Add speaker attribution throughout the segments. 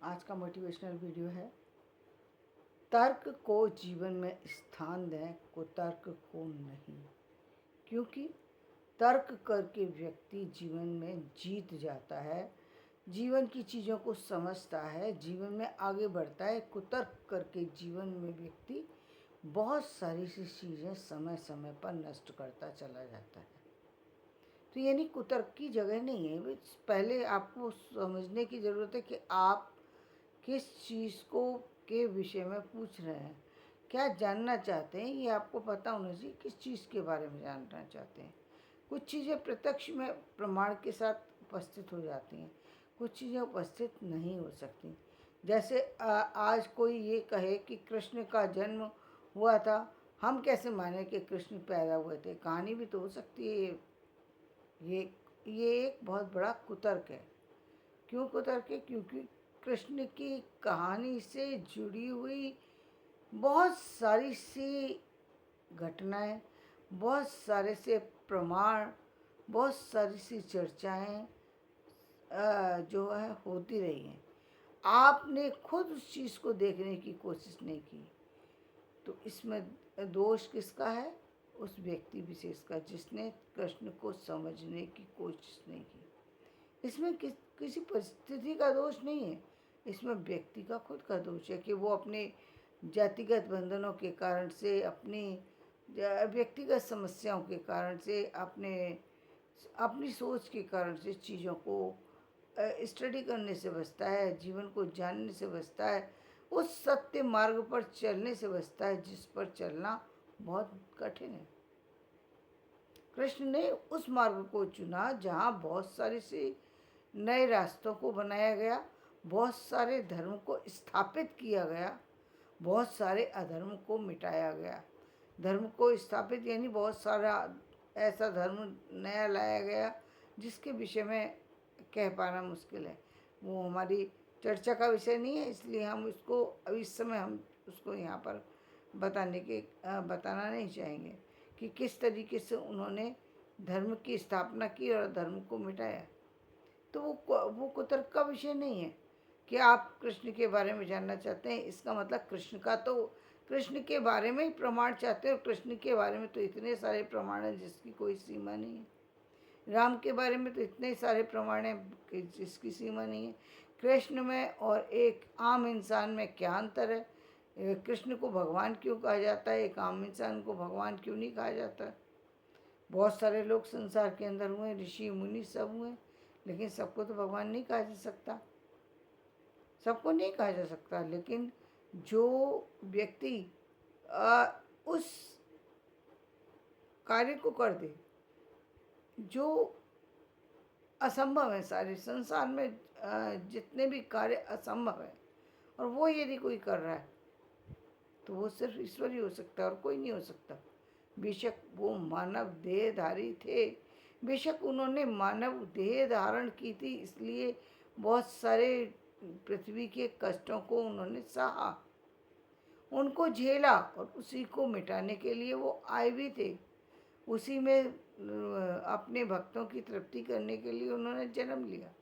Speaker 1: आज का motivational video है, तर्क को जीवन में स्थान दें, कुतर्क को नहीं। क्योंकि तर्क करके व्यक्ति जीवन में जीत जाता है, जीवन की चीज़ों को समझता है, जीवन में आगे बढ़ता है। कुतर्क करके जीवन में व्यक्ति बहुत सारी सी चीज़ें समय समय पर नष्ट करता चला जाता है। तो यानी कुतर्क की जगह नहीं है। पहले आपको समझने की ज़रूरत है कि आप किस चीज़ को के विषय में पूछ रहे हैं, क्या जानना चाहते हैं, ये आपको पता होना चाहिए। किस चीज़ के बारे में जानना चाहते हैं। कुछ चीज़ें प्रत्यक्ष में प्रमाण के साथ उपस्थित हो जाती हैं, कुछ चीज़ें उपस्थित नहीं हो सकती। जैसे आज कोई ये कहे कि कृष्ण का जन्म हुआ था, हम कैसे माने कि कृष्ण पैदा हुए थे? कहानी भी तो हो सकती है। ये ये एक बहुत बड़ा कुतर्क है। क्यों कुतर्क है? क्योंकि कृष्ण की कहानी से जुड़ी हुई बहुत सारी सी घटनाएं, बहुत सारे से प्रमाण, बहुत सारी सी चर्चाएं जो है होती रही हैं। आपने खुद उस चीज़ को देखने की कोशिश नहीं की, तो इसमें दोष किसका है? उस व्यक्ति विशेष का, जिसने कृष्ण को समझने की कोशिश नहीं की। इसमें किसी परिस्थिति का दोष नहीं है, इसमें व्यक्ति का खुद का दोष है कि वो अपने जातिगत बंधनों के कारण से, अपनी व्यक्तिगत समस्याओं के कारण से, अपनी सोच के कारण से चीज़ों को स्टडी करने से बचता है, जीवन को जानने से बचता है, उस सत्य मार्ग पर चलने से बचता है जिस पर चलना बहुत कठिन है। कृष्ण ने उस मार्ग को चुना जहाँ बहुत सारी सी नए रास्तों को बनाया गया, बहुत सारे धर्म को स्थापित किया गया, बहुत सारे अधर्म को मिटाया गया। धर्म को स्थापित यानी बहुत सारा ऐसा धर्म नया लाया गया जिसके विषय में कह पाना मुश्किल है। वो हमारी चर्चा का विषय नहीं है, इसलिए हम उसको अभी इस समय हम उसको यहाँ पर बताना नहीं चाहेंगे कि किस तरीके से उन्होंने धर्म की स्थापना की और धर्म को मिटाया। तो वो कुतर्क का विषय नहीं है कि आप कृष्ण के बारे में जानना चाहते हैं, इसका मतलब कृष्ण के बारे में ही प्रमाण चाहते हो। कृष्ण के बारे में तो इतने सारे प्रमाण हैं जिसकी कोई सीमा नहीं है। राम के बारे में तो इतने सारे प्रमाण हैं कि जिसकी सीमा नहीं है। कृष्ण में और एक आम इंसान में क्या अंतर है? कृष्ण को भगवान क्यों कहा जाता है, एक आम इंसान को भगवान क्यों नहीं कहा जाता? बहुत सारे लोग संसार के अंदर हुए, ऋषि मुनि सब हुए, लेकिन सबको तो भगवान नहीं कहा जा सकता, सबको नहीं कहा जा सकता। लेकिन जो व्यक्ति उस कार्य को कर दे जो असंभव है, सारे संसार में जितने भी कार्य असंभव है, और वो यदि कोई कर रहा है तो वो सिर्फ ईश्वर ही हो सकता है और कोई नहीं हो सकता। बेशक वो मानव देहधारी थे, बेशक उन्होंने मानव देह धारण की थी, इसलिए बहुत सारे पृथ्वी के कष्टों को उन्होंने सहा, उनको झेला, और उसी को मिटाने के लिए वो आए भी थे। उसी में अपने भक्तों की तृप्ति करने के लिए उन्होंने जन्म लिया।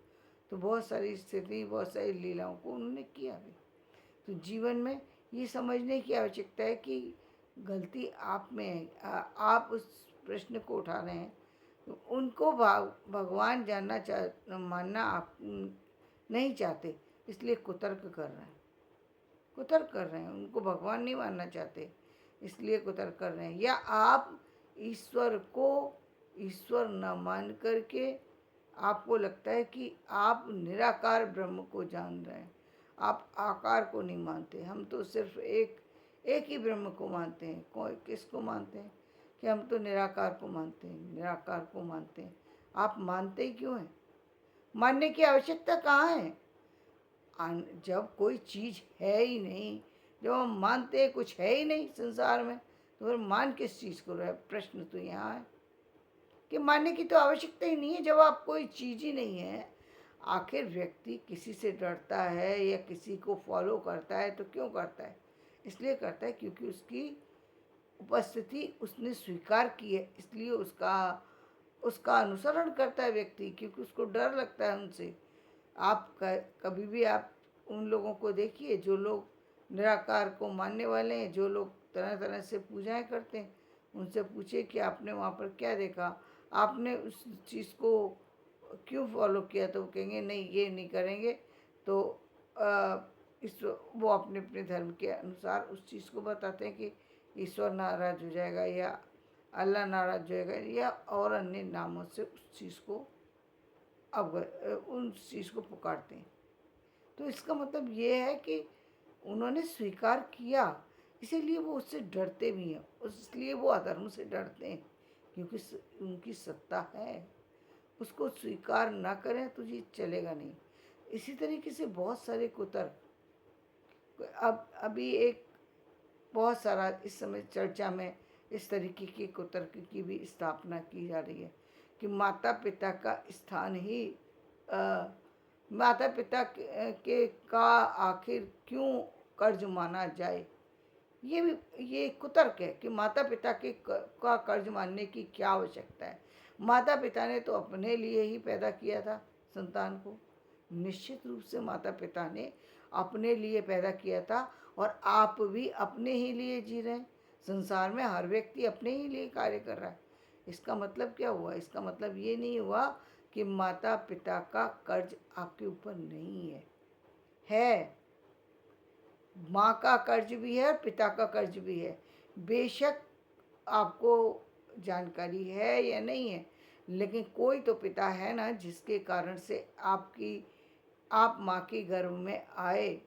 Speaker 1: तो बहुत सारी स्थिति, बहुत सारी लीलाओं को उन्होंने किया भी। तो जीवन में ये समझने की आवश्यकता है कि गलती आप में है। आप उस प्रश्न को उठा रहे हैं, तो उनको भगवान मानना आप नहीं चाहते, इसलिए कुतर्क कर रहे हैं। कुतर्क कर रहे हैं, उनको भगवान नहीं मानना चाहते, इसलिए कुतर्क कर रहे हैं। या आप ईश्वर को ईश्वर न मान करके आपको लगता है कि आप निराकार ब्रह्म को जान रहे हैं, आप आकार को नहीं मानते। हम तो सिर्फ एक ही ब्रह्म को मानते हैं। कोई किसको मानते हैं? कि हम तो निराकार को मानते हैं, निराकार को मानते हैं। आप मानते ही क्यों हैं? मानने की आवश्यकता कहाँ है? जब कोई चीज़ है ही नहीं, जब हम मानते हैं कुछ है ही नहीं संसार में, तो फिर मान किस चीज़ को रहे? प्रश्न तो यहाँ है कि मानने की तो आवश्यकता ही नहीं है जब आप कोई चीज़ ही नहीं है। आखिर व्यक्ति किसी से डरता है या किसी को फॉलो करता है तो क्यों करता है? इसलिए करता है क्योंकि उसकी उपस्थिति उसने स्वीकार की है, इसलिए उसका उसका अनुसरण करता है व्यक्ति, क्योंकि उसको डर लगता है उनसे। आप कभी भी आप उन लोगों को देखिए जो लोग निराकार को मानने वाले हैं, जो लोग तरह तरह से पूजाएं करते हैं, उनसे पूछिए कि आपने वहाँ पर क्या देखा, आपने उस चीज़ को क्यों फॉलो किया, तो वो कहेंगे नहीं ये नहीं करेंगे। तो इस वो अपने अपने धर्म के अनुसार उस चीज़ को बताते हैं कि ईश्वर नाराज हो जाएगा या अल्लाह नाराज हो जाएगा, या और अन्य नामों से उस चीज़ को उस चीज़ को पुकारते हैं। तो इसका मतलब ये है कि उन्होंने स्वीकार किया, इसीलिए वो उससे डरते भी हैं, इसलिए वो अधर्म से डरते हैं, क्योंकि उनकी सत्ता है। उसको स्वीकार ना करें तो ये चलेगा नहीं। इसी तरीके से बहुत सारे कुतर्क, अब अभी एक बहुत सारा इस समय चर्चा में इस तरीके के कुतर्क की भी स्थापना की जा रही है कि माता पिता का स्थान ही माता पिता के का आखिर क्यों कर्ज माना जाए। ये कुतर्क है कि माता पिता के का कर्ज मानने की क्या आवश्यकता है। माता पिता ने तो अपने लिए ही पैदा किया था संतान को, निश्चित रूप से माता पिता ने अपने लिए पैदा किया था, और आप भी अपने ही लिए जी रहे हैं। संसार में हर व्यक्ति अपने ही लिए कार्य कर रहा है। इसका मतलब क्या हुआ? इसका मतलब ये नहीं हुआ कि माता पिता का कर्ज आपके ऊपर नहीं है। माँ का कर्ज भी है और पिता का कर्ज भी है। बेशक आपको जानकारी है या नहीं है, लेकिन कोई तो पिता है ना, जिसके कारण से आप माँ के गर्भ में आए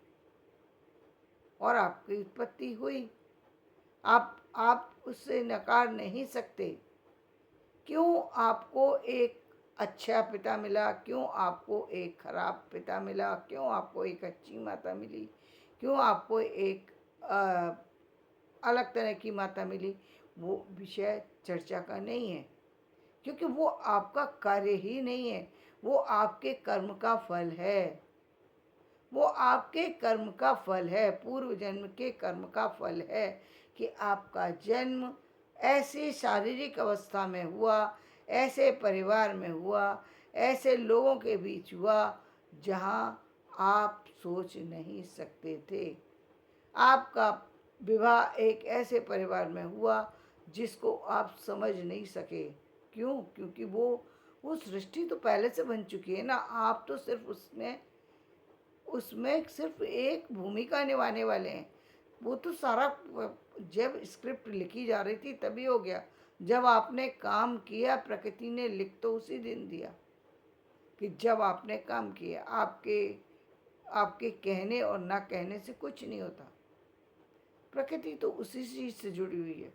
Speaker 1: और आपकी उत्पत्ति हुई। आप उससे नकार नहीं सकते। क्यों आपको एक अच्छा पिता मिला, क्यों आपको एक खराब पिता मिला, क्यों आपको एक अच्छी माता मिली, क्यों आपको एक अलग तरह की माता मिली, वो विषय चर्चा का नहीं है, क्योंकि वो आपका कार्य ही नहीं है, वो आपके कर्म का फल है। वो आपके कर्म का फल है, पूर्व जन्म के कर्म का फल है कि आपका जन्म ऐसी शारीरिक अवस्था में हुआ, ऐसे परिवार में हुआ, ऐसे लोगों के बीच हुआ जहाँ आप सोच नहीं सकते थे। आपका विवाह एक ऐसे परिवार में हुआ जिसको आप समझ नहीं सके। क्यों? क्योंकि वो सृष्टि तो पहले से बन चुकी है ना, आप तो सिर्फ उसमें सिर्फ एक भूमिका निभाने वाले हैं। वो तो सारा जब स्क्रिप्ट लिखी जा रही थी तभी हो गया, जब आपने काम किया प्रकृति ने लिख तो उसी दिन दिया कि जब आपने काम किया। आपके कहने और ना कहने से कुछ नहीं होता। प्रकृति तो उसी चीज से जुड़ी हुई है।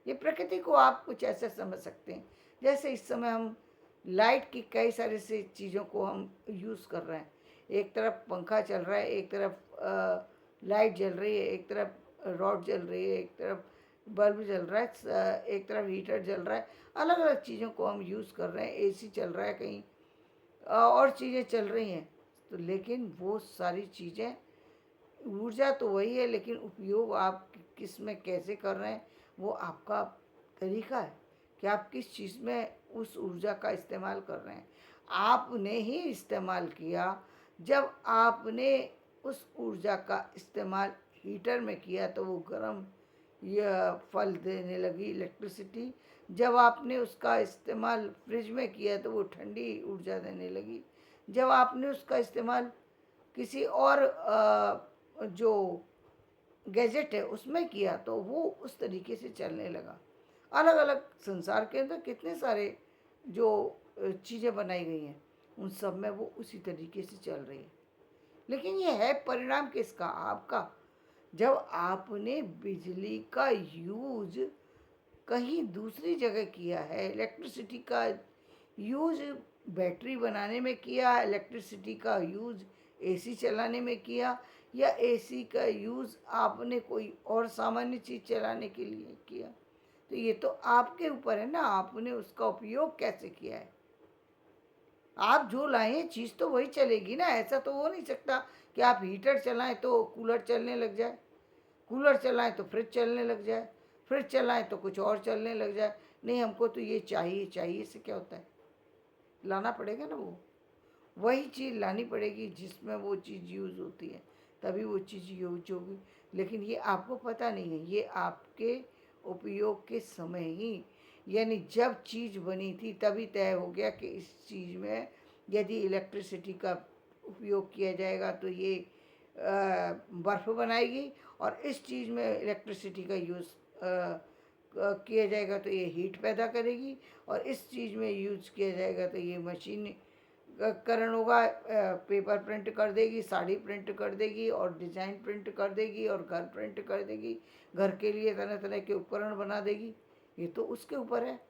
Speaker 1: ये प्रकृति को आप कुछ ऐसे समझ सकते हैं जैसे इस समय हम लाइट की कई सारे से चीज़ों को हम यूज़ कर रहे हैं। एक तरफ पंखा चल रहा है, एक तरफ लाइट जल रही है, एक तरफ रॉड जल रही है, एक तरफ बल्ब जल रहा है, एक तरफ हीटर जल रहा है। अलग अलग चीज़ों को हम यूज़ कर रहे हैं। एसी चल रहा है, कहीं और चीज़ें चल रही हैं। तो लेकिन वो सारी चीज़ें, ऊर्जा तो वही है, लेकिन उपयोग आप किस में कैसे कर रहे हैं वो आपका तरीका है कि आप किस चीज़ में उस ऊर्जा का इस्तेमाल कर रहे हैं। आपने ही इस्तेमाल किया। जब आपने उस ऊर्जा का इस्तेमाल हीटर में किया तो वो गर्म यह फल देने लगी इलेक्ट्रिसिटी। जब आपने उसका इस्तेमाल फ्रिज में किया तो वो ठंडी ऊर्जा देने लगी। जब आपने उसका इस्तेमाल किसी और जो गैजेट है उसमें किया तो वो उस तरीके से चलने लगा। अलग अलग संसार के अंदर कितने सारे जो चीज़ें बनाई गई हैं, उन सब में वो उसी तरीके से चल रही है। लेकिन ये है परिणाम किसका? आपका। जब आपने बिजली का यूज कहीं दूसरी जगह किया है, इलेक्ट्रिसिटी का यूज बैटरी बनाने में किया, इलेक्ट्रिसिटी का यूज एसी चलाने में किया, या एसी का यूज़ आपने कोई और सामान्य चीज़ चलाने के लिए किया, तो ये तो आपके ऊपर है ना, आपने उसका उपयोग कैसे किया है। आप जो लाए चीज़ तो वही चलेगी ना। ऐसा तो हो नहीं सकता कि आप हीटर चलाएं तो कूलर चलने लग जाए, कूलर चलाएं तो फ्रिज चलने लग जाए, फ्रिज चलाएं तो कुछ और चलने लग जाए। नहीं, हमको तो ये चाहिए, चाहिए से क्या होता है, लाना पड़ेगा ना। वही चीज़ लानी पड़ेगी जिसमें वो चीज़ यूज़ होती है, तभी वो चीज़ यूज होगी। लेकिन ये आपको पता नहीं है, ये आपके उपयोग के समय ही, यानी जब चीज़ बनी थी तभी तय हो गया कि इस चीज़ में यदि इलेक्ट्रिसिटी का उपयोग किया जाएगा तो ये बर्फ़ बनाएगी, और इस चीज़ में इलेक्ट्रिसिटी का यूज़ किया जाएगा तो ये हीट पैदा करेगी, और इस चीज़ में यूज़ किया जाएगा तो ये मशीन करण होगा, पेपर प्रिंट कर देगी, साड़ी प्रिंट कर देगी, और डिज़ाइन प्रिंट कर देगी, और घर प्रिंट कर देगी, घर के लिए तरह तरह के उपकरण बना देगी। ये तो उसके ऊपर है।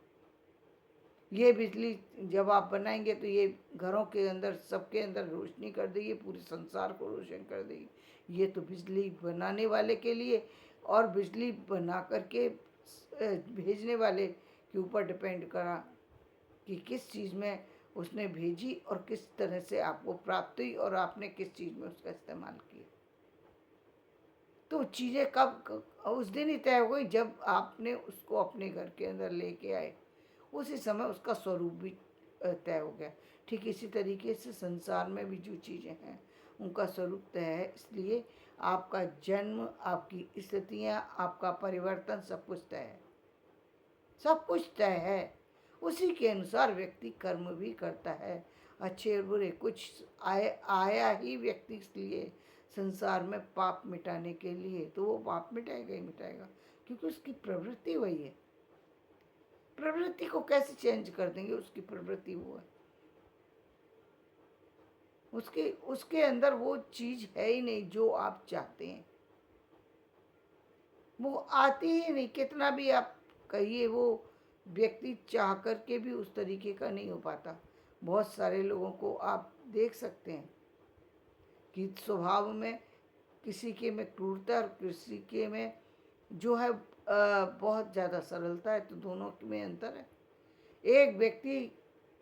Speaker 1: ये बिजली जब आप बनाएंगे तो ये घरों के अंदर, सबके अंदर रोशनी कर देगी, पूरे संसार को रोशन कर देगी। ये तो बिजली बनाने वाले के लिए और बिजली बना करके भेजने वाले के ऊपर डिपेंड करा कि किस चीज़ में उसने भेजी और किस तरह से आपको प्राप्त हुई, और आपने किस चीज़ में उसका इस्तेमाल किया। तो चीज़ें कब उस दिन ही तय हो गई जब आपने उसको अपने घर के अंदर लेके आए, उसी समय उसका स्वरूप भी तय हो गया। ठीक इसी तरीके से संसार में भी जो चीज़ें हैं उनका स्वरूप तय है। इसलिए आपका जन्म, आपकी स्थितियाँ, आपका परिवर्तन, सब कुछ तय है, सब कुछ तय है। उसी के अनुसार व्यक्ति कर्म भी करता है, अच्छे और बुरे। कुछ आया ही व्यक्ति इसलिए संसार में पाप मिटाने के लिए, तो वो पाप मिटाएगा ही मिटाएगा, क्योंकि उसकी प्रवृत्ति वही है। प्रवृत्ति को कैसे चेंज कर देंगे? उसकी प्रवृत्ति वो है, उसके अंदर वो चीज है ही नहीं जो आप चाहते हैं, वो आती ही नहीं। कितना भी आप कहिए, वो व्यक्ति चाह करके भी उस तरीके का नहीं हो पाता। बहुत सारे लोगों को आप देख सकते हैं कि स्वभाव में किसी के में क्रूरता और किसी के में जो है बहुत ज़्यादा सरलता है, तो दोनों में अंतर है। एक व्यक्ति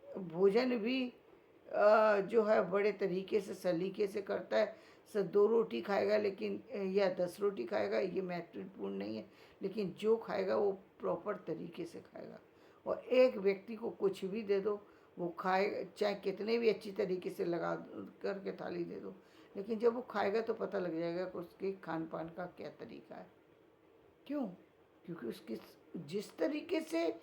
Speaker 1: भोजन भी जो है बड़े तरीके से, सलीके से करता है। 2 रोटी खाएगा लेकिन, या 10 रोटी खाएगा, ये महत्वपूर्ण नहीं है, लेकिन जो खाएगा वो प्रॉपर तरीके से खाएगा। और एक व्यक्ति को कुछ भी दे दो, वो खाएगा, चाहे कितने भी अच्छी तरीके से लगा करके थाली दे दो, लेकिन जब वो खाएगा तो पता लग जाएगा कि उसके खान पान का क्या तरीका है। क्यों? क्योंकि उसकी जिस तरीके से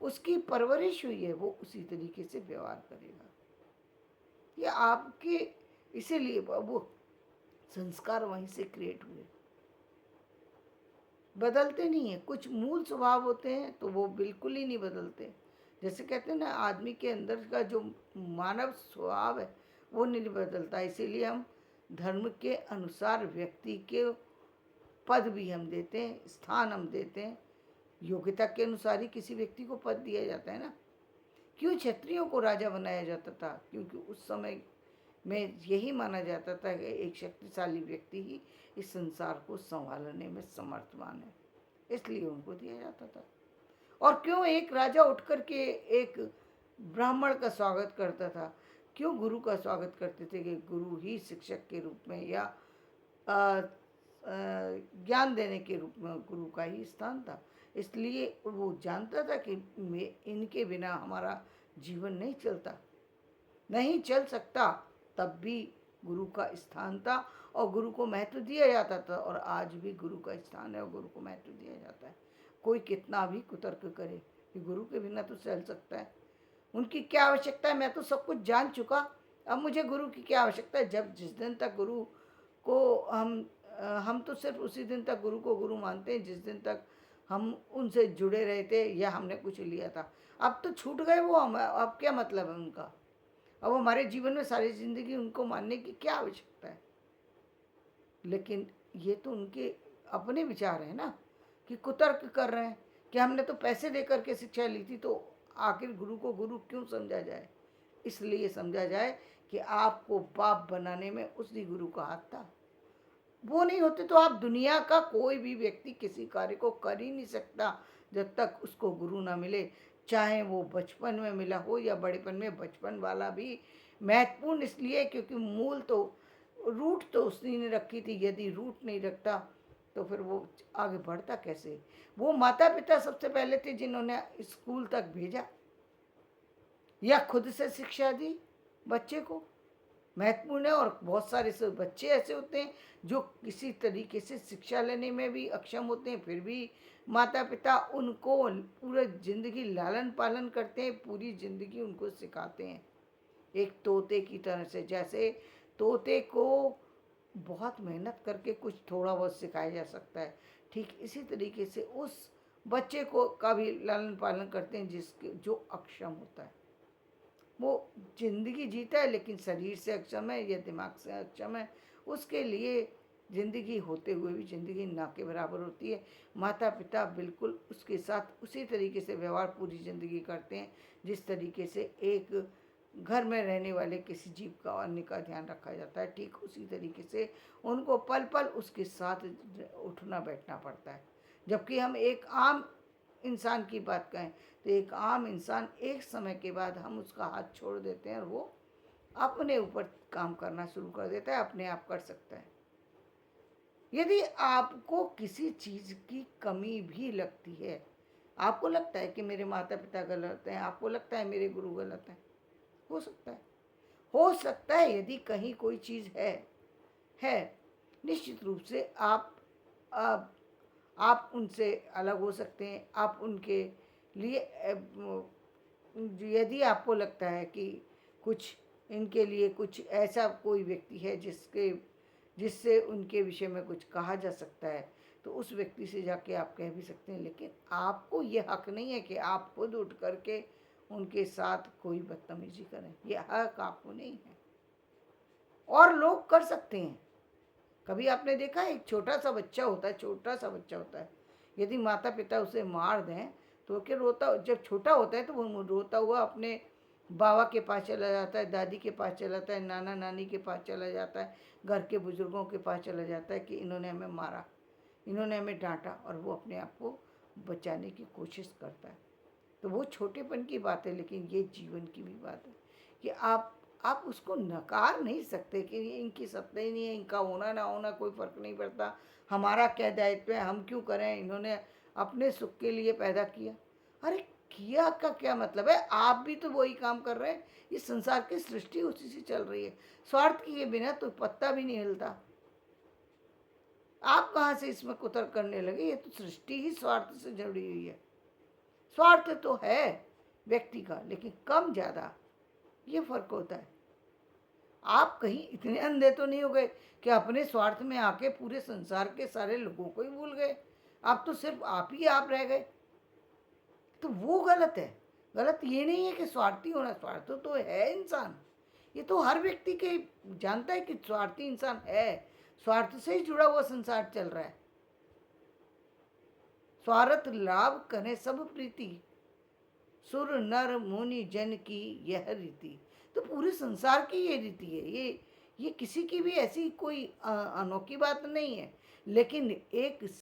Speaker 1: उसकी परवरिश हुई है, वो उसी तरीके से व्यवहार करेगा। ये आपके, इसीलिए वो संस्कार वहीं से क्रिएट हुए, बदलते नहीं है। कुछ मूल स्वभाव होते हैं तो वो बिल्कुल ही नहीं बदलते। जैसे कहते हैं ना, आदमी के अंदर का जो मानव स्वभाव है वो नहीं बदलता। इसीलिए हम धर्म के अनुसार व्यक्ति के पद भी हम देते हैं, स्थान हम देते हैं। योग्यता के अनुसार ही किसी व्यक्ति को पद दिया जाता है ना। क्यों क्षत्रियों को राजा बनाया जाता था? क्योंकि उस समय में यही माना जाता था कि एक शक्तिशाली व्यक्ति ही इस संसार को संभालने में समर्थवान है, इसलिए उनको दिया जाता था। और क्यों एक राजा उठ कर के एक ब्राह्मण का स्वागत करता था? क्यों गुरु का स्वागत करते थे? कि गुरु ही शिक्षक के रूप में या ज्ञान देने के रूप में गुरु का ही स्थान था। इसलिए वो जानता था कि इनके बिना हमारा जीवन नहीं चलता, नहीं चल सकता। तब भी गुरु का स्थान था और गुरु को महत्व दिया जाता था, और आज भी गुरु का स्थान है और गुरु को महत्व दिया जाता है। कोई कितना भी कुतर्क करे कि गुरु के बिना तो चल सकता है, उनकी क्या आवश्यकता है, मैं तो सब कुछ जान चुका, अब मुझे गुरु की क्या आवश्यकता है। जब जिस दिन तक गुरु को हम तो सिर्फ उसी दिन तक गुरु को गुरु मानते हैं जिस दिन तक हम उनसे जुड़े रहे थे या हमने कुछ लिया था। अब तो छूट गए वो, हम अब क्या मतलब है उनका? अब हमारे जीवन में सारी जिंदगी उनको मानने की क्या आवश्यकता है? लेकिन ये तो उनके अपने विचार हैं ना, कि कुतर्क कर रहे हैं कि हमने तो पैसे दे करके शिक्षा ली थी, तो आखिर गुरु को गुरु क्यों समझा जाए? इसलिए समझा जाए कि आपको बाप बनाने में उसी गुरु का हाथ था। वो नहीं होते तो आप दुनिया का कोई भी व्यक्ति किसी कार्य को कर ही नहीं सकता जब तक उसको गुरु ना मिले। चाहे वो बचपन में मिला हो या बड़ेपन में। बचपन वाला भी महत्वपूर्ण इसलिए क्योंकि मूल तो, रूट तो उसने ने रखी थी। यदि रूट नहीं रखता तो फिर वो आगे बढ़ता कैसे? वो माता पिता सबसे पहले थे जिन्होंने स्कूल तक भेजा या खुद से शिक्षा दी बच्चे को। महत्वपूर्ण है। और बहुत सारे से बच्चे ऐसे होते हैं जो किसी तरीके से शिक्षा लेने में भी अक्षम होते हैं, फिर भी माता पिता उनको पूरा ज़िंदगी लालन पालन करते हैं, पूरी ज़िंदगी उनको सिखाते हैं एक तोते की तरह से। जैसे तोते को बहुत मेहनत करके कुछ थोड़ा बहुत सिखाया जा सकता है, ठीक इसी तरीके से उस बच्चे को का भी लालन पालन करते हैं जिसके जो अक्षम होता है। वो जिंदगी जीता है लेकिन शरीर से अक्षम है या दिमाग से अक्षम है, उसके लिए ज़िंदगी होते हुए भी ज़िंदगी ना के बराबर होती है। माता पिता बिल्कुल उसके साथ उसी तरीके से व्यवहार पूरी ज़िंदगी करते हैं जिस तरीके से एक घर में रहने वाले किसी जीव का अन्य का ध्यान रखा जाता है, ठीक उसी तरीके से उनको पल पल उसके साथ उठना बैठना पड़ता है। जबकि हम एक आम इंसान की बात करें तो एक आम इंसान एक समय के बाद हम उसका हाथ छोड़ देते हैं और वो अपने ऊपर काम करना शुरू कर देता है, अपने आप कर सकता है। यदि आपको किसी चीज़ की कमी भी लगती है, आपको लगता है कि मेरे माता पिता गलत हैं, आपको लगता है मेरे गुरु गलत हैं, हो सकता है। हो सकता है यदि कहीं कोई चीज़ है निश्चित रूप से आप आप उनसे अलग हो सकते हैं। आप उनके लिए यदि आपको लगता है कि कुछ इनके लिए कुछ ऐसा कोई व्यक्ति है जिससे उनके विषय में कुछ कहा जा सकता है, तो उस व्यक्ति से जाके आप कह भी सकते हैं। लेकिन आपको ये हक नहीं है कि आप खुद उठ करके उनके साथ कोई बदतमीजी करें, ये हक आपको नहीं है। और लोग कर सकते हैं। कभी आपने देखा है एक छोटा सा बच्चा होता है, यदि माता पिता उसे मार दें तो क्या रोता, जब छोटा होता है तो वो रोता हुआ अपने बाबा के पास चला जाता है, दादी के पास चला जाता है, नाना नानी के पास चला जाता है, घर के बुजुर्गों के पास चला जाता है कि इन्होंने हमें मारा, इन्होंने हमें डांटा, और वो अपने आप को बचाने की कोशिश करता है। तो वो छोटेपन की बात है, लेकिन ये जीवन की भी बात है कि आप उसको नकार नहीं सकते कि ये इनकी सत्ता ही नहीं है, इनका होना ना होना कोई फ़र्क नहीं पड़ता, हमारा क्या दायित्व है, हम क्यों करें, इन्होंने अपने सुख के लिए पैदा किया। अरे किया का क्या मतलब है, आप भी तो वही काम कर रहे हैं। इस संसार की सृष्टि उसी से चल रही है, स्वार्थ के बिना तो पत्ता भी नहीं हिलता। आप कहाँ से इसमें कुतर करने लगे, ये तो सृष्टि ही स्वार्थ से जुड़ी हुई है। स्वार्थ तो है व्यक्ति का, लेकिन कम ज़्यादा ये फर्क होता है। आप कहीं इतने अंधे तो नहीं हो गए कि अपने स्वार्थ में आके पूरे संसार के सारे लोगों को ही भूल गए, आप तो सिर्फ आप ही आप रह गए, तो वो गलत है। गलत ये नहीं है कि स्वार्थी होना, स्वार्थ तो है इंसान, ये तो हर व्यक्ति के जानता है कि स्वार्थी इंसान है, स्वार्थ से ही जुड़ा हुआ संसार चल रहा है। स्वार्थ लाभ करे सब प्रीति, सुर नर मुनि जन की यह रीति। तो पूरे संसार की ये रीति है, ये किसी की भी ऐसी कोई अनोखी बात नहीं है। लेकिन एक